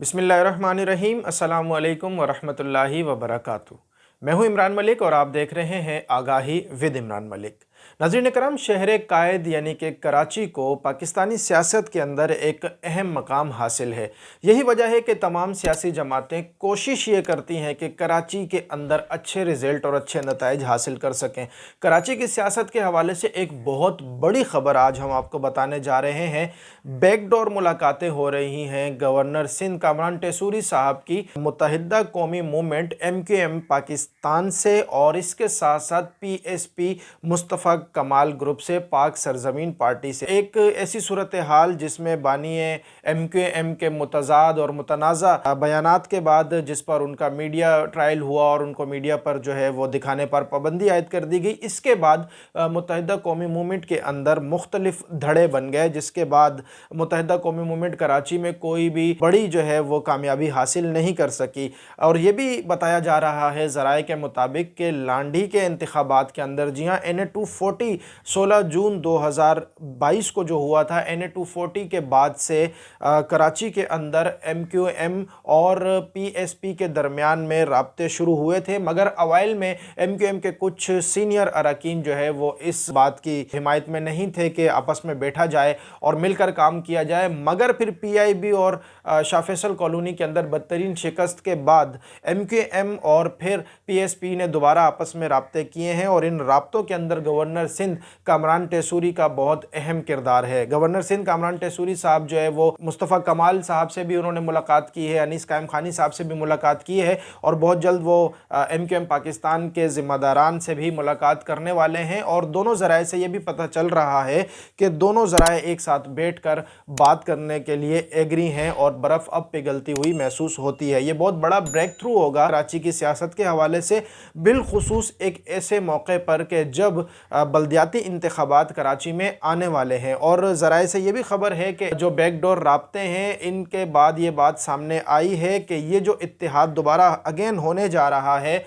बिस्मिल्लाहिर्रहमानिर्रहीम अस्सलामु अलैकुम वरहमतुल्लाहि वबरकातुहू। मैं हूं इमरान मलिक और आप देख रहे हैं आगाही विद इमरान मलिक। नाज़रीन करम, शहर कायद यानी कि कराची को पाकिस्तानी सियासत के अंदर एक अहम मकाम हासिल है। यही वजह है कि तमाम सियासी जमातें कोशिश ये करती हैं कि कराची के अंदर अच्छे रिज़ल्ट और अच्छे नताइज हासिल कर सकें। कराची की सियासत के हवाले से एक बहुत बड़ी ख़बर आज हम आपको बताने जा रहे हैं। बैकडोर मुलाकातें हो रही हैं गवर्नर सिंध कामरान टेसूरी साहब की मुत्तहिदा कौमी मूवमेंट MQM पाकिस्तान से और इसके साथ साथ PSP मुस्तफ़ा कमाल ग्रुप से पाक सरजमीन पार्टी से। एक ऐसी सूरत हाल जिसमें बानिए MQM के मुतज़ाद और मुतनाज़ा बयानात के बाद जिस पर उनका मीडिया ट्रायल हुआ और उनको मीडिया पर जो है वो दिखाने पर पाबंदी आयद कर दी गई। इसके बाद मुत्तहिदा कौमी मूवमेंट के अंदर मुख्तलिफ धड़े बन गए, जिसके बाद मुत्तहिदा कौमी मूवमेंट कराची में कोई भी बड़ी जो है वो कामयाबी हासिल नहीं कर सकी। और ये भी बताया जा रहा है ज़राए के मुताबिक कि लांडी के इंतखाबात के अंदर, जी हाँ, NA-240 16 जून 2022 को जो हुआ था, NA-240 के बाद से कराची के अंदर MQM और PSP के दरमियान में राब्ते शुरू हुए थे, मगर अवाइल में MQM के कुछ सीनियर अरकान जो है वो इस बात की हिमायत में नहीं थे कि आपस में बैठा जाए और मिलकर काम किया जाए। मगर फिर PIB और शाह फैसल कॉलोनी के अंदर बदतरीन शिकस्त के बाद MQM और फिर PSP ने दोबारा आपस में राब्ते किए हैं और इन राब्तों के अंदर गवर्नर सिंध कामरान टेसूरी का बहुत अहम किरदार है। गवर्नर सिंध कामरान टेसूरी साहब जो है वो मुस्तफ़ा कमाल साहब से भी उन्होंने मुलाकात की है, अनीस कायम खानी साहब से भी मुलाकात की है और बहुत जल्द वो MQM पाकिस्तान के ज़िम्मेदारान से भी मुलाकात करने वाले हैं। और दोनों ज़राए से ये भी पता चल रहा है कि दोनों ज़राए एक साथ बैठकर बात करने के लिए एग्री हैं और बर्फ़ अब पिघलती हुई महसूस होती है। ये बहुत बड़ा ब्रेक थ्रू होगा कराची की सियासत के हवाले से, बिलखुसूस एक ऐसे मौके पर कि जब बल्दियाती इंतखाबात कराची में आने वाले हैं। और ज़राए से ये भी ख़बर है कि जो बैकडोर राब्ते हैं, इनके बाद ये बात सामने आई है कि ये जो इत्तेहाद दोबारा अगेन होने जा रहा है,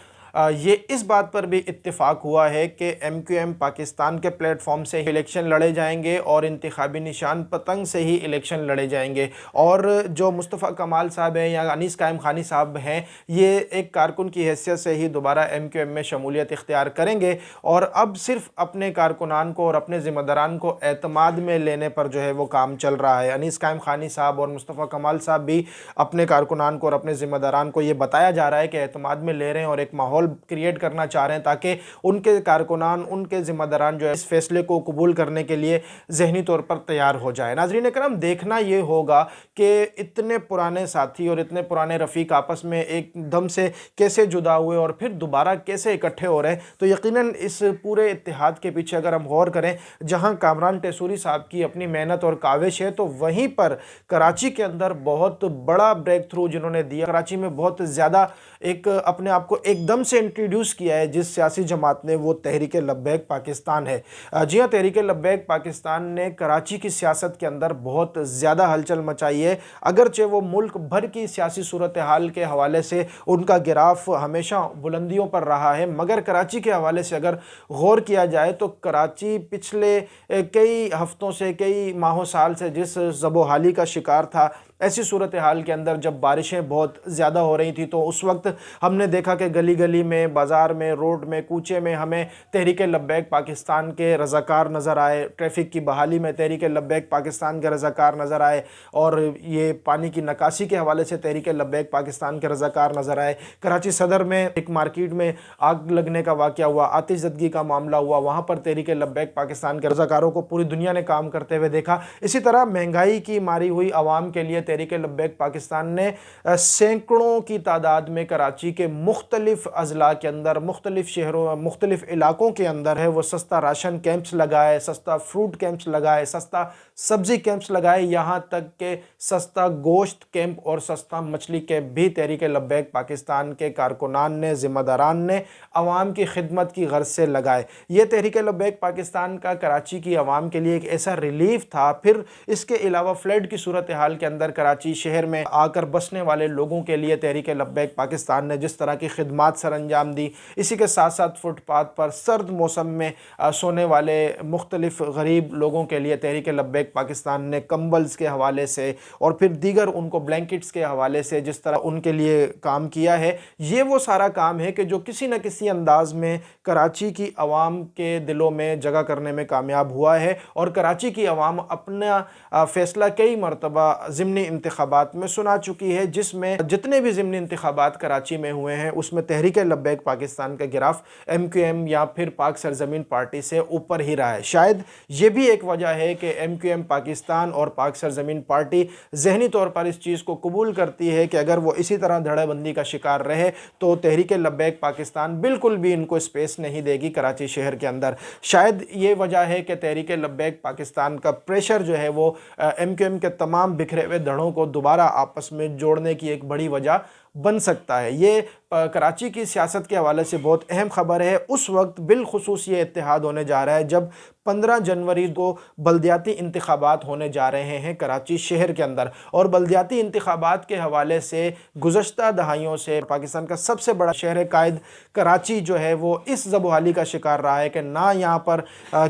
ये इस बात पर भी इत्तेफाक हुआ है कि MQM पाकिस्तान के प्लेटफॉर्म से इलेक्शन लड़े जाएंगे और इंतखाबी निशान पतंग से ही इलेक्शन लड़े जाएंगे। और जो मुस्तफ़ा कमाल साहब हैं या अनीस कायम खानी साहब हैं, ये एक कारकुन की हैसियत से ही दोबारा MQM में शमूलियत इख्तियार करेंगे और अब सिर्फ अपने कारकुनान को और अपने ज़िम्मेदारान को एतमाद में लेने पर जो है वो काम चल रहा है। अनीस कायम खानी साहब और मुस्तफ़ा कमाल साहब भी अपने कारकुनान को और अपने ज़िम्मेदारान को ये बताया जा रहा है कि एतमाद में ले रहे हैं और एक माहौल क्रिएट करना चाह रहे हैं ताकि उनके कारकुनान, उनके ज़िम्मेदारान जो है इस फैसले को कबूल करने के लिए ज़हनी तौर पर तैयार हो जाए। नाज़रीन करम, देखना ये होगा कि इतने पुराने साथी और इतने पुराने रफ़ीक आपस में एकदम से कैसे जुदा हुए और फिर दोबारा कैसे इकट्ठे हो रहे हैं। तो यकीनन इस पूरे इत्तेहाद के पीछे अगर हम गौर करें, जहाँ कामरान टेसूरी साहब की अपनी मेहनत और काविश है, तो वहीं पर कराची के अंदर बहुत बड़ा ब्रेक थ्रू जिन्होंने दिया, कराची में बहुत ज़्यादा एक अपने आप को एकदम से इंट्रोड्यूस किया है जिस सियासी जमात ने, वो तहरीक लब्बैक पाकिस्तान है। जी हाँ, तहरीक लब्बैक पाकिस्तान ने कराची की सियासत के अंदर बहुत ज़्यादा हलचल मचाई है। अगरचे वो मुल्क भर की सियासी सूरत हाल के हवाले से उनका गिराफ हमेशा बुलंदियों पर रहा है, मगर कराची के हवाले से अगर गौर किया जाए तो कराची पिछले कई हफ्तों से, कई माहों साल से जिस ज़बोहाली का शिकार था, ऐसी सूरत हाल के अंदर जब बारिशें बहुत ज़्यादा हो रही थी तो उस वक्त हमने देखा कि गली गली में, बाज़ार में, रोड में, कूचे में हमें तहरीक लब्बैक पाकिस्तान के रज़ाकार नज़र आए। ट्रैफिक की बहाली में तहरीक लब्बैक पाकिस्तान के रज़ाकार नज़र आए और ये पानी की निकासी के हवाले से तहरीक लब्बैक पाकिस्तान के रज़ाकार नज़र आए। कराची सदर में एक मार्केट में आग लगने का वाक़या हुआ, आतिशज़दगी का मामला हुआ, वहाँ पर तहरीक लब्बैक पाकिस्तान के रज़ाकारों को पूरी दुनिया ने काम करते हुए देखा। इसी तरह महंगाई की मारी हुई आवाम के लिए तहरीक लब्बैक पाकिस्तान ने सैकड़ों की तादाद में कराची के मुख्तलिफ अजला के अंदर, मुख्तलिफ शहरों, मुख्तलिफ इलाकों के अंदर है वो सस्ता राशन कैंप्स लगाए, सस्ता फ्रूट कैंप्स लगाए, सस्ता सब्जी कैंप्स लगाए, यहाँ तक के सस्ता गोश्त कैंप और सस्ता मछली कैंप भी तहरीक लब्बैक पाकिस्तान के कारकुनान ने, ज़िम्मेदारान ने अवाम की खिदमत की गर्ज से लगाए। ये तहरीक लब्बैक पाकिस्तान का कराची की अवाम के लिए एक ऐसा रिलीफ था। फिर इसके अलावा फ्लड की सूरत हाल के अंदर कराची शहर में आकर बसने वाले लोगों के लिए तहरीक लब्बैक पाकिस्तान ने जिस तरह की खिदमात सर अंजाम दी, इसी के साथ साथ फुटपाथ पर सर्द मौसम में सोने वाले मुख्तलिफ गरीब लोगों के लिए तहरीक लब्बैक पाकिस्तान ने कंबल्स के हवाले से और फिर दीगर उनको ब्लैंकेट्स के हवाले से जिस तरह उनके लिए काम किया है, ये वो सारा काम है कि जो किसी न किसी अंदाज में कराची की आवाम के दिलों में जगह करने में कामयाब हुआ है। और कराची की आवाम अपना फ़ैसला कई मरतबा ज़िमनी इंतखाबात में सुना चुकी है, जिसमें जितने भी ज़िमनी इंतखाबात कराची में हुए हैं उसमें तहरीक लब्बैक पाकिस्तान का गिराफ MQM या फिर पाक सरजमीन पार्टी से ऊपर ही रहा है। शायद ये भी एक वजह है कि MQM पाकिस्तान और पाक सरजमीन पार्टी ज़हनी तौर पर इस चीज़ को कबूल करती है कि अगर वो इसी तरह धड़ेबंदी का शिकार रहे तो तहरीक लब्बैक पाकिस्तान बिल्कुल भी इनको स्पेस नहीं देगी कराची शहर के अंदर। शायद ये वजह है कि तहरीक लब्बैक पाकिस्तान का प्रेशर जो है वो MQM के तमाम बिखरे हुए धड़ों को दोबारा आपस में जोड़ने की एक बड़ी वजह बन सकता है। ये कराची की सियासत के हवाले से बहुत अहम खबर है। उस वक्त बिलखुसूस ये इत्तेहाद होने जा रहा है जब 15 जनवरी को बल्दियाती इंतखाबात होने जा रहे हैं कराची शहर के अंदर। और बल्दियाती इंतखाबात के हवाले से गुज़श्ता दहाइयों से पाकिस्तान का सबसे बड़ा शहर कायद कराची जो है वो इस ज़बहाली का शिकार रहा है कि ना यहाँ पर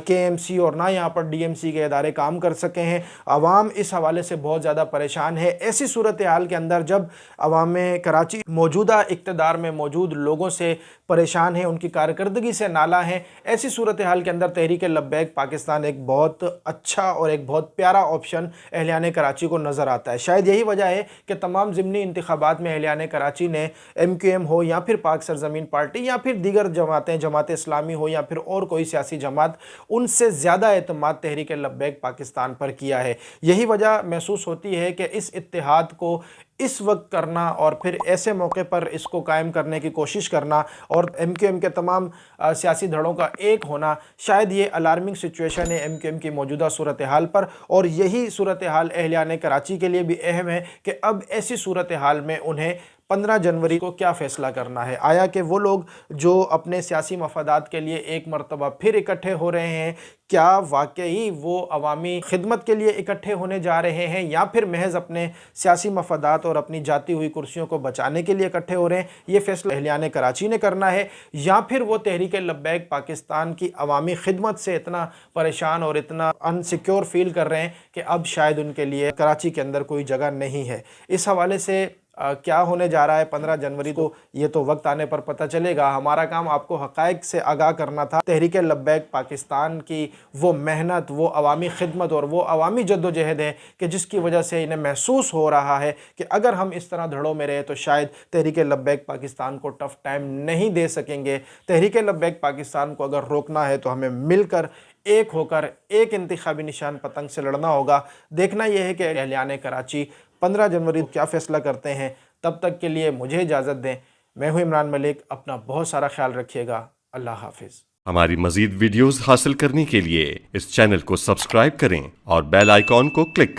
KMC और ना यहाँ पर DMC के इदारे काम कर सके हैं। आवाम इस हवाले से बहुत ज़्यादा परेशान है। ऐसी सूरत हाल के अंदर जब आवाम कराची मौजूदा इक़्तिदार में मौजूद लोगों से परेशान है, उनकी कारकर्दगी से नाला है, ऐसी सूरत हाल के अंदर तहरीक लब्बैक पाकिस्तान एक बहुत अच्छा और एक बहुत प्यारा ऑप्शन अहलियान कराची को नज़र आता है। शायद यही वजह है कि तमाम ज़िमनी इंतखाबात में अहलियान कराची ने MQM हो या फिर पाक सरजमीन पार्टी या फिर दीगर जमातें, जमात इस्लामी हो या फिर और कोई सियासी जमात, उनसे ज़्यादा एतमाद तहरीक लब्बैक पाकिस्तान पर किया है। यही वजह महसूस होती है कि इस इत्तेहाद को इस वक्त करना और फिर ऐसे मौके पर इसको कायम करने की कोशिश करना और MQM के तमाम सियासी धड़ों का एक होना, शायद ये अलार्मिंग सिचुएशन है MQM की मौजूदा सूरत हाल पर। और यही सूरत हाल अहलियान कराची के लिए भी अहम है कि अब ऐसी सूरत हाल में उन्हें 15 जनवरी को क्या फ़ैसला करना है। आया कि वो लोग जो अपने सियासी मफादात के लिए एक मरतबा फिर इकट्ठे हो रहे हैं, क्या वाकई वो अवामी खिदमत के लिए इकट्ठे होने जा रहे हैं या फिर महज अपने सियासी मफादात और अपनी जाती हुई कुर्सियों को बचाने के लिए इकट्ठे हो रहे हैं। ये फ़ैसला अहलियान कराची ने करना है, या फिर वो तहरीक लब्बैक पाकिस्तान की अवामी खिदमत से इतना परेशान और इतना अनसिक्योर फील कर रहे हैं कि अब शायद उनके लिए कराची के अंदर कोई जगह नहीं है। इस हवाले से क्या होने जा रहा है 15 जनवरी को, ये तो वक्त आने पर पता चलेगा। हमारा काम आपको हक़ाइक़ से आगाह करना था। तहरीक लब्बैक पाकिस्तान की वो मेहनत, वो अवामी खिदमत और वो अवामी जद्दोजहद है कि जिसकी वजह से इन्हें महसूस हो रहा है कि अगर हम इस तरह धड़ों में रहे तो शायद तहरीक लब्बैक पाकिस्तान को टफ़ टाइम नहीं दे सकेंगे। तहरीक लब्बैक पाकिस्तान को अगर रोकना है तो हमें मिलकर एक होकर एक इंतखाबी निशान पतंग से लड़ना होगा। देखना यह है कि अहलियान कराची 15 जनवरी क्या फ़ैसला करते हैं। तब तक के लिए मुझे इजाज़त दें। मैं हूं इमरान मलिक। अपना बहुत सारा ख्याल रखिएगा। अल्लाह हाफिज़। हमारी मज़ीद वीडियोज़ हासिल करने के लिए इस चैनल को सब्सक्राइब करें और बेल आइकॉन को क्लिक करें।